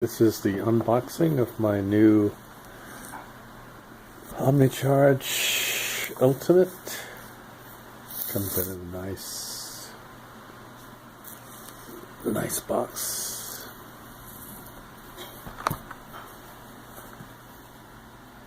This is the unboxing of my new Omnicharge Ultimate. Comes in a nice box.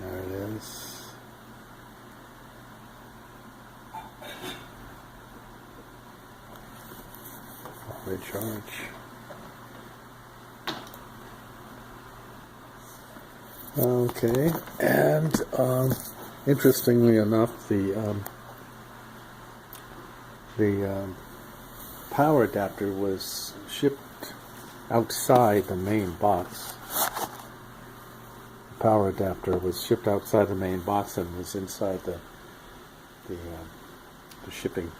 There it is. Omnicharge. Okay, and interestingly enough, the power adapter was shipped outside the main box. The power adapter was shipped outside the main box and was inside the shipping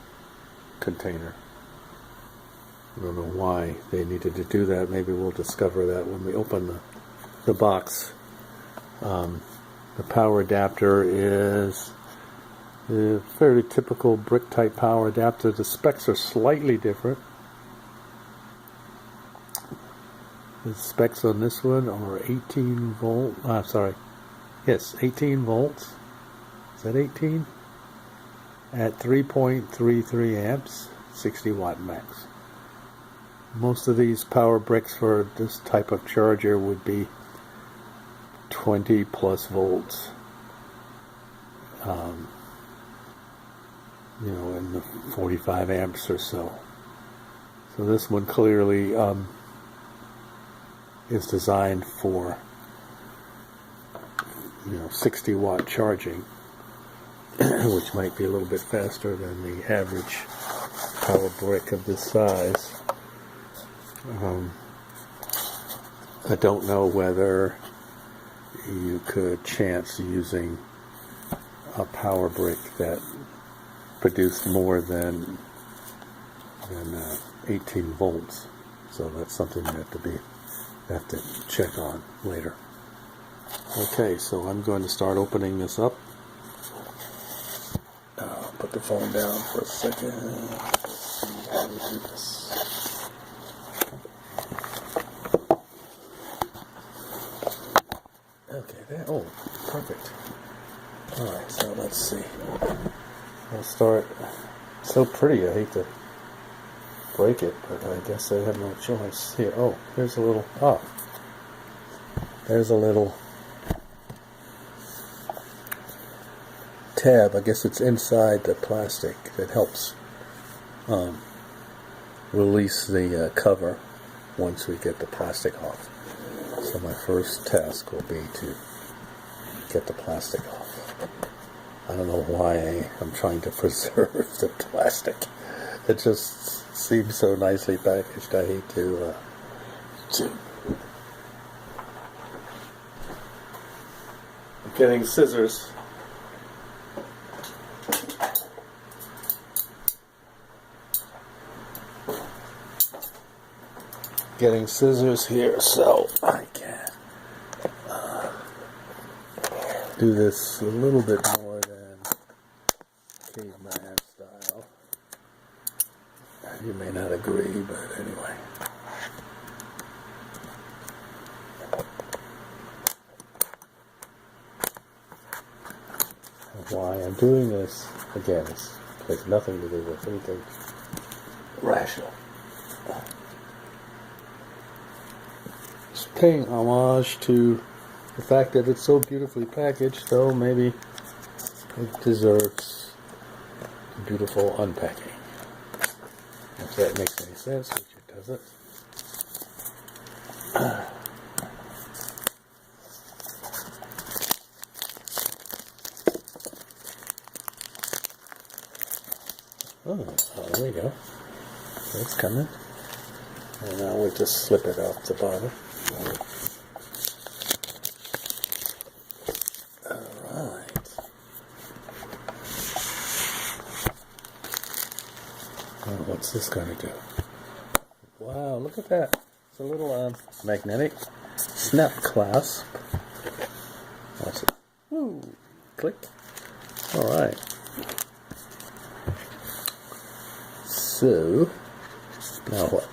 container. I don't know why they needed to do that. Maybe we'll discover that when we open the box. The power adapter is a fairly typical brick type power adapter. The specs are slightly different. The specs on this one are 18 volt. 18 volts. Is that 18? At 3.33 amps, 60 watt max. Most of these power bricks for this type of charger would be 20 plus volts, in the 45 amps or so. So this one clearly is designed for 60 watt charging, which might be a little bit faster than the average power brick of this size. I don't know whether you could chance using a power brick that produced more than 18 volts. So that's something you have to check on later. Okay, so I'm going to start opening this up. Put the phone down for a second. Let's see how we do this. Okay, there. Oh, perfect. Alright, so let's see. I'll start. So pretty, I hate to break it, but I guess I have no choice. Here, there's a little, there's a little tab. I guess it's inside the plastic that helps release the cover once we get the plastic off. So my first task will be to get the plastic off. I don't know why I'm trying to preserve the plastic. It just seems so nicely packaged. I hate to I'm getting scissors. Getting scissors here so I can do this a little bit more than caveman style. You may not agree, but anyway. Why I'm doing this, again, it has nothing to do with anything rational. Just paying homage to the fact that it's so beautifully packaged, so maybe it deserves beautiful unpacking. If that makes any sense, which it doesn't. There we go. It's coming. And now we'll just slip it off the bottom. Alright. What's this going to do? Wow, look at that. It's a little magnetic snap clasp. Watch it. Woo! Click. Alright. So, now what?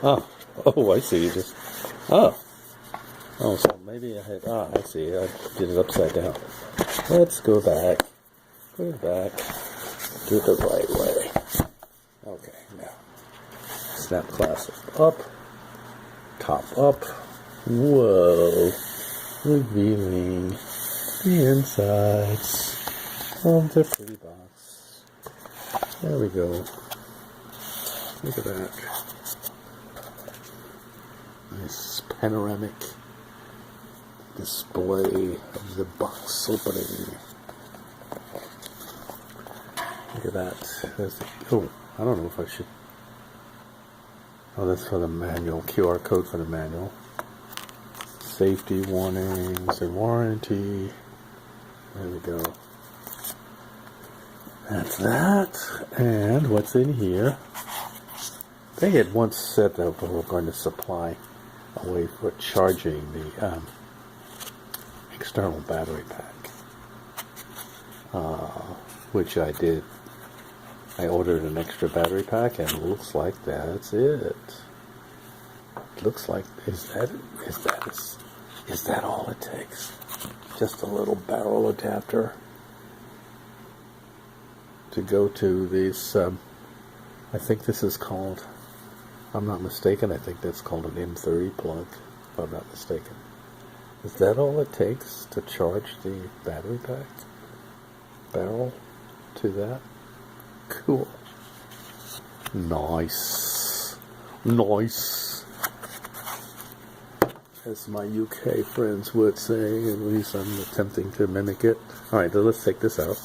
Oh, Oh, I see. You just... Oh. Oh, so maybe I had... Ah, I see. I did it upside down. Let's go back. Put it back. Do it the right way. Okay, now. Snap clasp up. Top up. Whoa. Revealing the insides of the free box. There we go. Look at that. Nice panoramic display of the box opening. Look at that. There's the, oh, I don't know if I should. Oh, that's for the manual. QR code for the manual. Safety warnings and warranty. There we go. That's that. And what's in here? They had once said that we were going to supply a way for charging the external battery pack, which I did. I ordered an extra battery pack, and it looks like that's it. Looks like is that all it takes? Just a little barrel adapter to go to these. I think this is called. If I'm not mistaken, I think that's called an M30 plug, if I'm not mistaken. Is that all it takes to charge the battery pack? Barrel to that? Cool. Nice. Nice. As my UK friends would say, at least I'm attempting to mimic it. Alright, so let's take this out.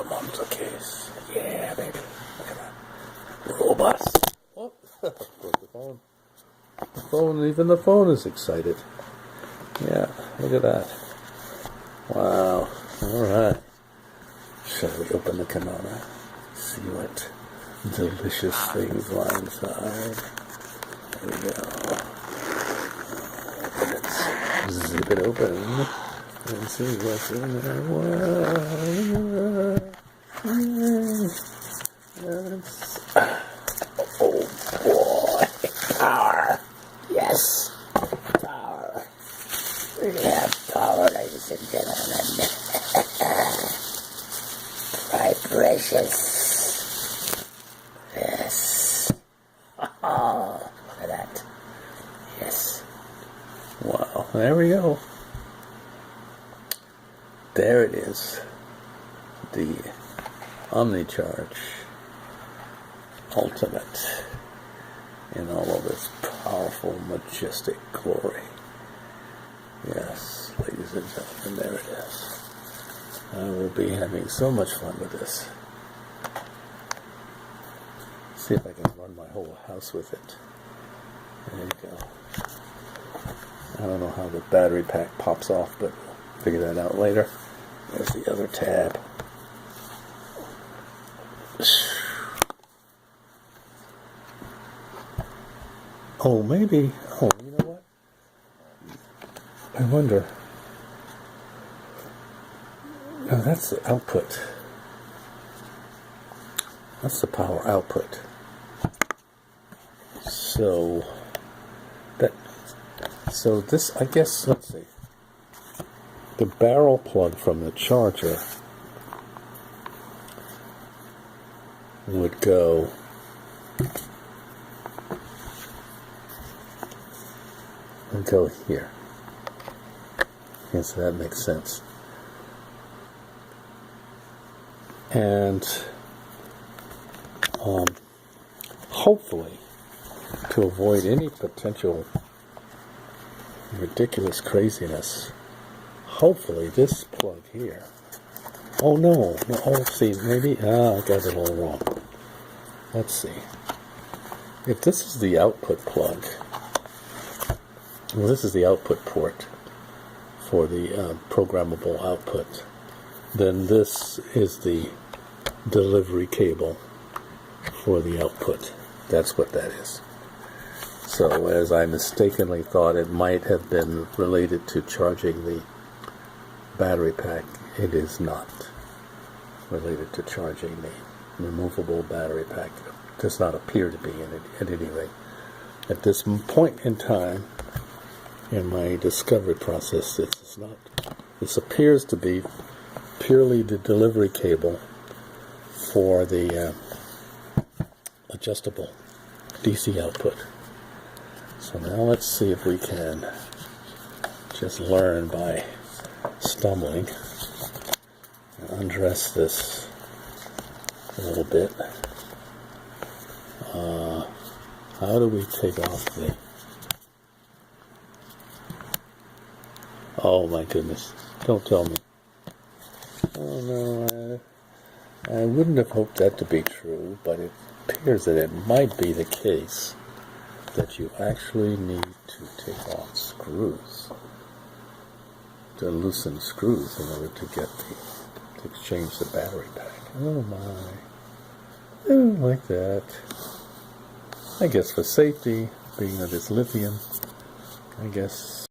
Monster case. Yeah, baby. Look at that. Robust. Oh, broke the phone. The phone, even the phone is excited. Yeah, look at that. Wow. Alright. Shall we open the kimono? See what delicious things lie inside. There we go. Open it. Zip it open. And see what's in there. Wow. Oh boy. Power. Yes. Power. We have power, ladies and gentlemen. My precious. Yes. Oh, look at that. Yes. Wow. There we go. There it is, the Omnicharge Ultimate in all of its powerful, majestic glory. Yes, ladies and gentlemen, there it is. I will be having so much fun with this. See if I can run my whole house with it. There you go. I don't know how the battery pack pops off, but we'll figure that out later. There's the other tab. Oh, maybe. Oh, you know what? I wonder. No, that's the output. That's the power output. So this, I guess, let's see. The barrel plug from the charger would go here. Yes, that makes sense. And hopefully, to avoid any potential ridiculous craziness, hopefully this plug here. Oh no, oh see, maybe, I got it all wrong. Let's see. If this is the output plug, well, this is the output port for the programmable output, then this is the delivery cable for the output. That's what that is. So as I mistakenly thought it might have been related to charging the battery pack, it is not related to charging the removable battery pack. It does not appear to be in it at any rate. At this point in time in my discovery process, this appears to be purely the delivery cable for the adjustable DC output. So now let's see if we can just learn by stumbling and undress this a little bit. How do we take off the... Oh my goodness, don't tell me. Oh no, I wouldn't have hoped that to be true, but it appears that it might be the case that you actually need to take off screws, to loosen screws in order to get to exchange the battery pack. Oh my, I don't like that. I guess for safety, being that it's lithium, I guess